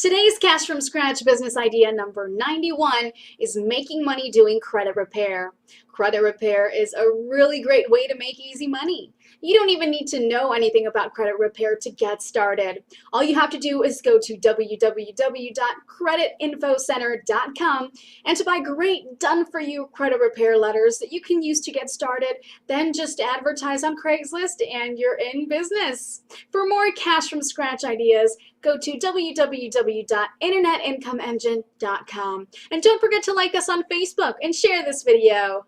Today's Cash from Scratch business idea number 91 is making money doing credit repair. Credit repair is a really great way to make easy money. You don't even need to know anything about credit repair to get started. All you have to do is go to www.creditinfocenter.com and to buy great done-for-you credit repair letters that you can use to get started. Then just advertise on Craigslist and you're in business. For more Cash from Scratch ideas, go to www.internetincomeengine.com. And don't forget to like us on Facebook and share this video.